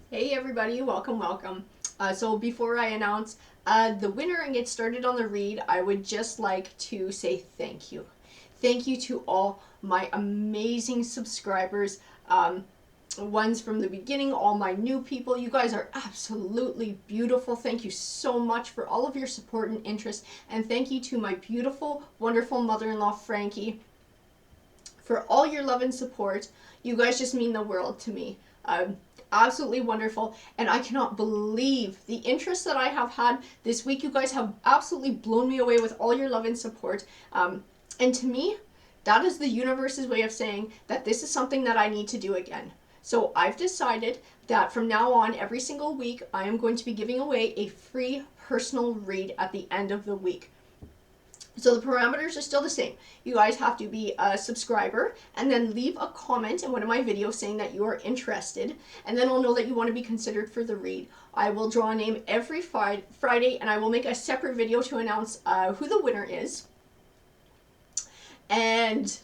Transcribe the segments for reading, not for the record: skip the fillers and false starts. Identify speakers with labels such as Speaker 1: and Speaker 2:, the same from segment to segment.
Speaker 1: Hey everybody, welcome. So before I announce the winner and get started on the read, I would just like to say thank you. Thank you to all my amazing subscribers, ones from the beginning, all my new people. You guys are absolutely beautiful. Thank you so much for all of your support and interest. And thank you to my beautiful, wonderful mother-in-law, Frankie, for all your love and support. You guys just mean the world to me. Absolutely wonderful, and I cannot believe the interest that I have had this week. You guys have absolutely blown me away with all your love and support. And to me, that is the universe's way of saying that this is something that I need to do again. So I've decided that from now on, every single week, I am going to be giving away a free personal read at the end of the week. So the parameters are still the same. You guys have to be a subscriber and then leave a comment in one of my videos saying that you are interested, and then I'll know that you want to be considered for the read. I will draw a name every Friday, and I will make a separate video to announce who the winner is. And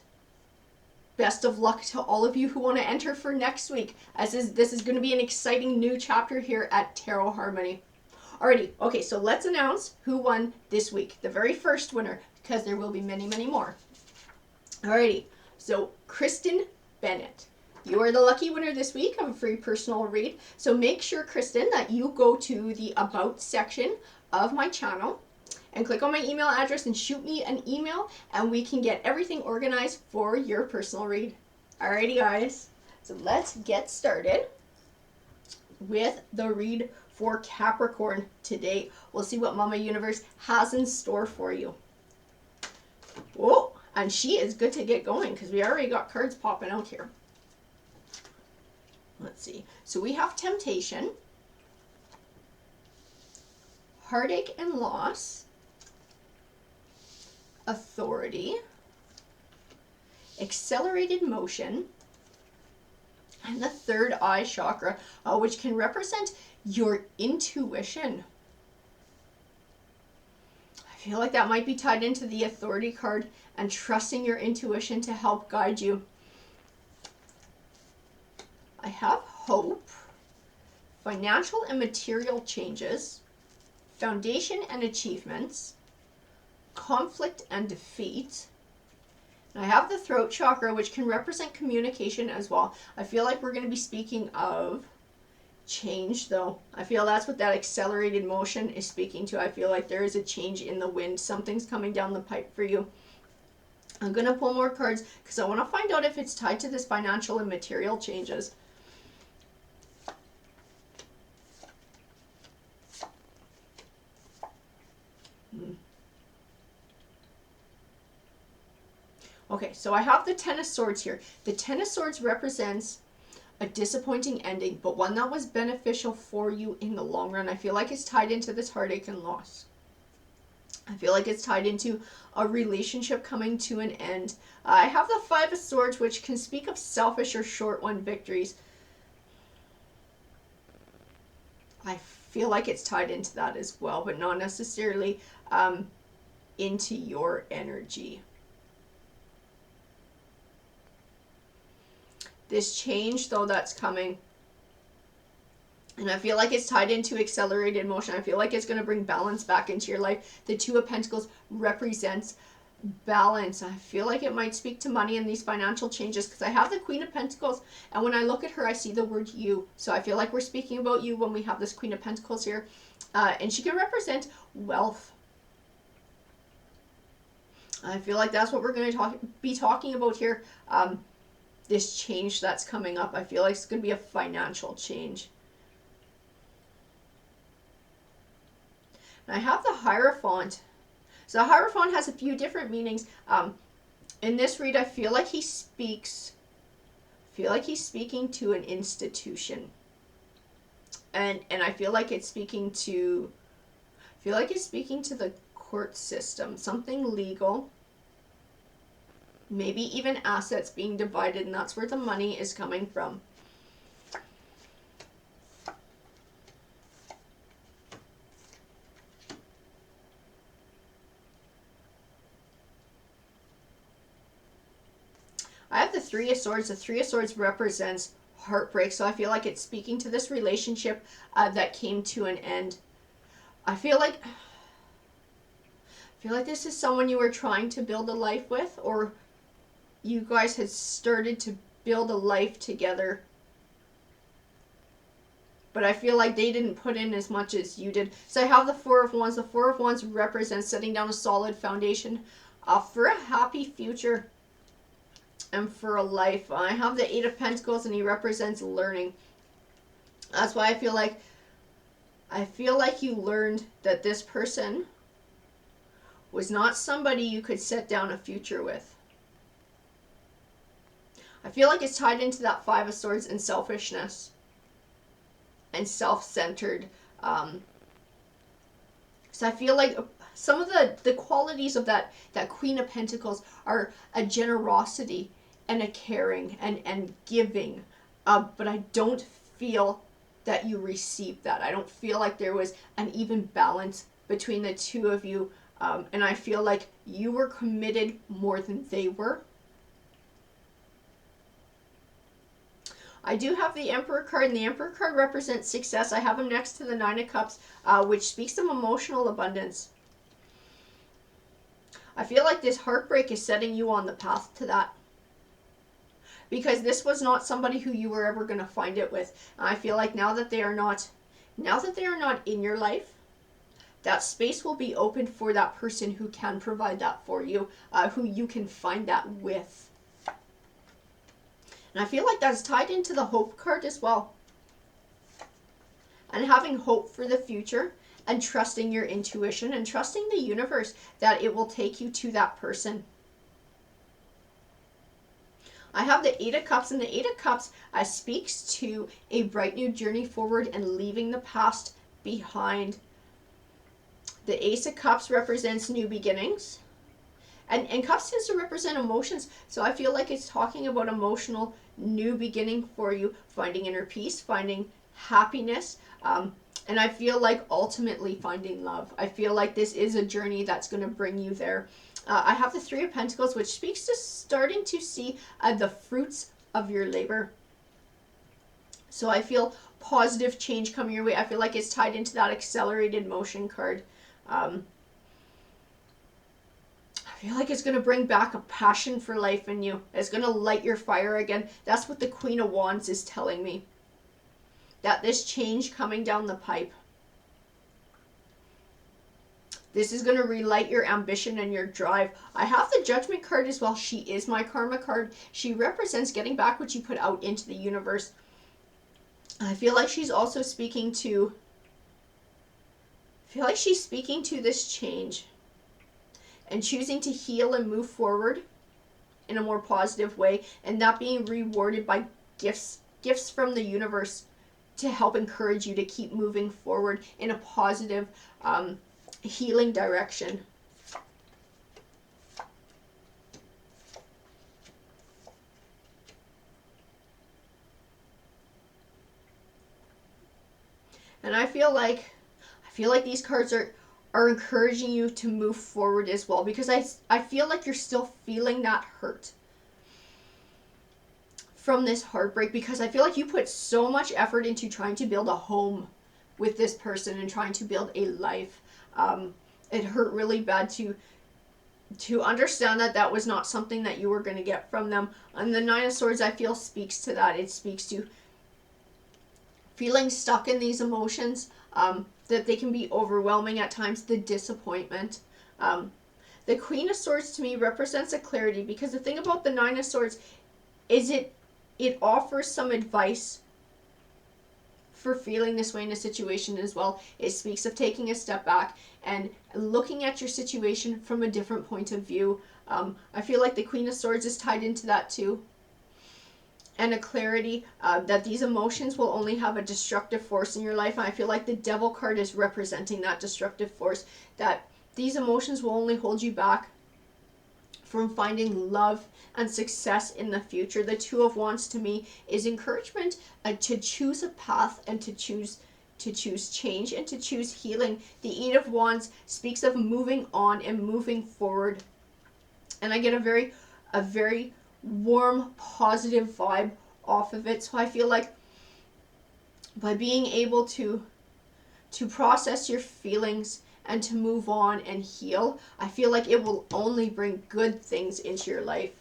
Speaker 1: best of luck to all of you who want to enter for next week, as this is going to be an exciting new chapter here at Tarot Harmony. Alrighty, okay, so let's announce who won this week. The very first winner, because there will be many, many more. Alrighty, so Kristen Bennett. You are the lucky winner this week of a free personal read. So make sure, Kristen, that you go to the About section of my channel and click on my email address and shoot me an email, and we can get everything organized for your personal read. Alrighty, guys, so let's get started with the read for Capricorn today. We'll see what Mama Universe has in store for you. Whoa, and she is good to get going because we already got cards popping out here. Let's see. So we have Temptation, Heartache and Loss, Authority, Accelerated Motion, and the third eye chakra, which can represent your intuition. I feel like that might be tied into the Authority card and trusting your intuition to help guide you. I have Hope, Financial and Material Changes, Foundation and Achievements, Conflict and Defeat. And I have the Throat chakra, which can represent communication as well. I feel like we're going to be speaking of change, though. I feel that's what that accelerated motion is speaking to. I feel like there is a change in the wind. Something's coming down the pipe for you. I'm going to pull more cards because I want to find out if it's tied to this financial and material changes. Okay, so I have the Ten of Swords here. The Ten of Swords represents a disappointing ending, but one that was beneficial for you in the long run. I feel like it's tied into this heartache and loss. I feel like it's tied into a relationship coming to an end. I have the Five of Swords, which can speak of selfish or short-won victories. I feel like it's tied into that as well, but not necessarily into your energy. This change, though, that's coming, and I feel like it's tied into accelerated motion. I feel like it's going to bring balance back into your life. The Two of Pentacles represents balance. I feel like it might speak to money and these financial changes because I have the Queen of Pentacles, and when I look at her, I see the word you. So I feel like we're speaking about you when we have this Queen of Pentacles here, and she can represent wealth. I feel like that's what we're going to be talking about here. This change that's coming up, I feel like it's going to be a financial change. And I have the Hierophant. So the Hierophant has a few different meanings. In this read, I feel like he's speaking to an institution. And I feel like it's speaking to the court system, something legal. Maybe even assets being divided, and that's where the money is coming from. I have the Three of Swords. The Three of Swords represents heartbreak. So I feel like it's speaking to this relationship that came to an end. I feel like this is someone you were trying to build a life with, or you guys had started to build a life together. But I feel like they didn't put in as much as you did. So I have the Four of Wands. The Four of Wands represents setting down a solid foundation for a happy future and for a life. I have the Eight of Pentacles, and he represents learning. That's why I feel like you learned that this person was not somebody you could set down a future with. I feel like it's tied into that Five of Swords and selfishness and self-centered. So I feel like some of the qualities of that Queen of Pentacles are a generosity and a caring and giving. But I don't feel that you received that. I don't feel like there was an even balance between the two of you. And I feel like you were committed more than they were. I do have the Emperor card, and the Emperor card represents success. I have him next to the Nine of Cups, which speaks of emotional abundance. I feel like this heartbreak is setting you on the path to that. Because this was not somebody who you were ever going to find it with. And I feel like now that they are not in your life, that space will be open for that person who can provide that for you, who you can find that with. And I feel like that's tied into the Hope card as well. And having hope for the future and trusting your intuition and trusting the universe that it will take you to that person. I have the Eight of Cups, and the Eight of Cups speaks to a bright new journey forward and leaving the past behind. The Ace of Cups represents new beginnings. And Cups tends to represent emotions. So I feel like it's talking about emotional new beginning for you. Finding inner peace, finding happiness. And I feel like ultimately finding love. I feel like this is a journey that's going to bring you there. I have the Three of Pentacles, which speaks to starting to see the fruits of your labor. So I feel positive change coming your way. I feel like it's tied into that accelerated motion card. I feel like it's going to bring back a passion for life in you. It's going to light your fire again. That's what the Queen of Wands is telling me. That this change coming down the pipe. This is going to relight your ambition and your drive. I have the Judgment card as well. She is my karma card. She represents getting back what you put out into the universe. I feel like she's also speaking to... she's speaking to this change. And choosing to heal and move forward in a more positive way. And that being rewarded by gifts from the universe to help encourage you to keep moving forward in a positive, healing direction. And I feel like these cards are encouraging you to move forward as well, because I feel like you're still feeling that hurt from this heartbreak, because I feel like you put so much effort into trying to build a home with this person and trying to build a life. It hurt really bad to understand that that was not something that you were going to get from them. And the Nine of Swords, I feel, speaks to that. It speaks to feeling stuck in these emotions, that they can be overwhelming at times, the disappointment. The Queen of Swords to me represents a clarity, because the thing about the Nine of Swords is it offers some advice for feeling this way in a situation as well. It speaks of taking a step back and looking at your situation from a different point of view. I feel like the Queen of Swords is tied into that too. And a clarity that these emotions will only have a destructive force in your life. And I feel like the Devil card is representing that destructive force, that these emotions will only hold you back from finding love and success in the future. The Two of Wands to me is encouragement to choose a path and to choose change and to choose healing. The Eight of Wands speaks of moving on and moving forward. And I get a very warm, positive vibe off of it. So I feel like by being able to process your feelings and to move on and heal, I feel like it will only bring good things into your life.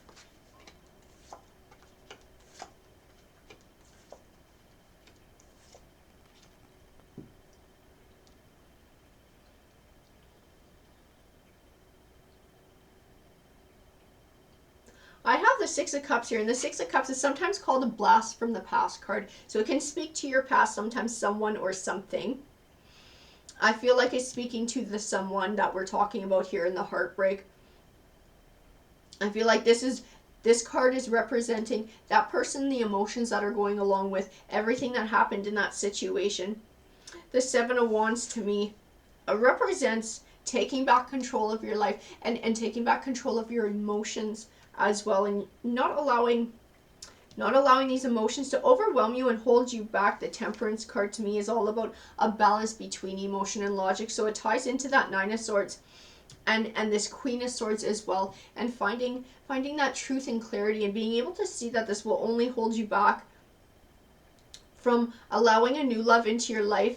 Speaker 1: I have the Six of Cups here, and the Six of Cups is sometimes called a blast from the past card. So it can speak to your past, sometimes someone or something. I feel like it's speaking to the someone that we're talking about here in the heartbreak. I feel like this card is representing that person, the emotions that are going along with everything that happened in that situation. The Seven of Wands to me represents taking back control of your life and taking back control of your emotions as well, and not allowing these emotions to overwhelm you and hold you back. The Temperance card to me is all about a balance between emotion and logic, so it ties into that Nine of Swords and this Queen of Swords as well, and finding that truth and clarity and being able to see that this will only hold you back from allowing a new love into your life,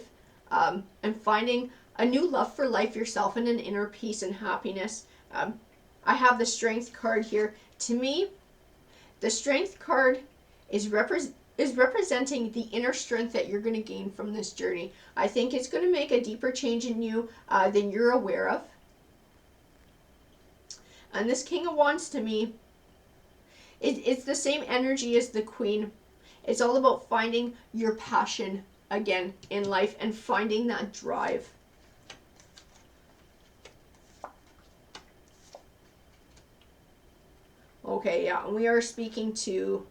Speaker 1: and finding a new love for life yourself and an inner peace and happiness. I have the Strength card here. To me, the Strength card is representing the inner strength that you're going to gain from this journey. I think it's going to make a deeper change in you than you're aware of. And this King of Wands to me, it's the same energy as the Queen. It's all about finding your passion again in life and finding that drive. Okay, yeah, and we are speaking to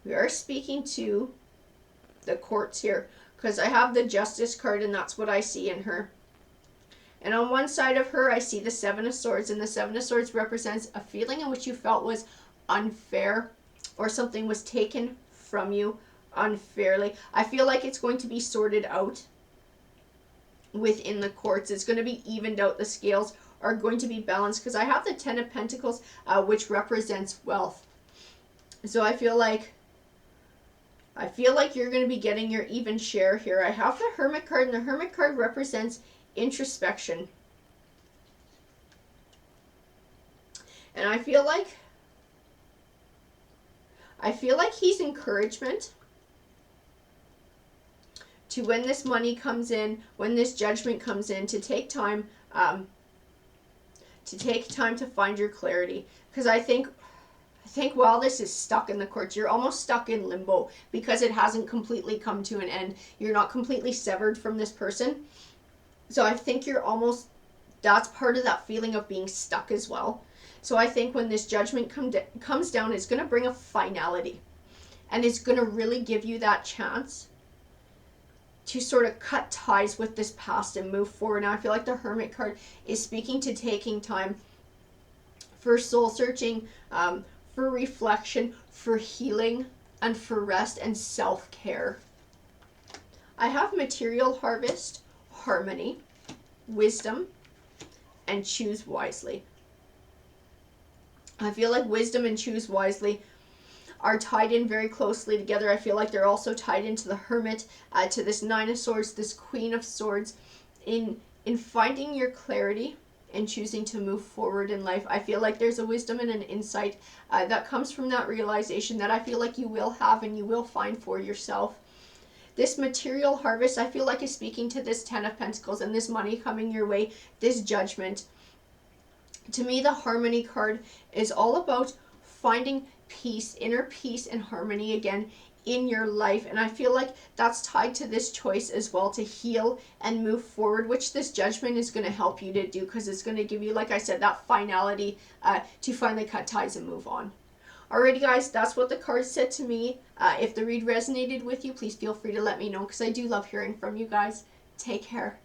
Speaker 1: the courts here, because I have the Justice card, and that's what I see in her. And on one side of her, I see the Seven of Swords, and the Seven of Swords represents a feeling in which you felt was unfair, or something was taken from you unfairly. I feel like it's going to be sorted out within the courts. It's going to be evened out. The scales are going to be balanced, because I have the Ten of Pentacles, which represents wealth. So I feel like you're going to be getting your even share here. I have the Hermit card, and the Hermit card represents introspection. And I feel like he's encouragement to, when this money comes in, when this judgment comes in, to take time to find your clarity. Because I think while this is stuck in the courts, you're almost stuck in limbo, because it hasn't completely come to an end. You're not completely severed from this person. So I think that's part of that feeling of being stuck as well. So I think when this judgment comes down, it's going to bring a finality. And it's going to really give you that chance to sort of cut ties with this past and move forward. Now I feel like the Hermit card is speaking to taking time for soul searching, for reflection, for healing, and for rest and self-care. I have Material Harvest, Harmony, Wisdom, and Choose Wisely. I feel like Wisdom and Choose Wisely are tied in very closely together. I feel like they're also tied into the Hermit, to this Nine of Swords, this Queen of Swords, in finding your clarity and choosing to move forward in life. I feel like there's a wisdom and an insight that comes from that realization that I feel like you will have and you will find for yourself. This Material Harvest, I feel like, is speaking to this Ten of Pentacles and this money coming your way, this judgment. To me, the Harmony card is all about finding peace, inner peace and harmony again in your life. And I feel like that's tied to this choice as well, to heal and move forward, which this judgment is going to help you to do, because it's going to give you, like I said, that finality to finally cut ties and move on. Alrighty guys, that's what the cards said to me. If the read resonated with you, please feel free to let me know, because I do love hearing from you guys. Take care.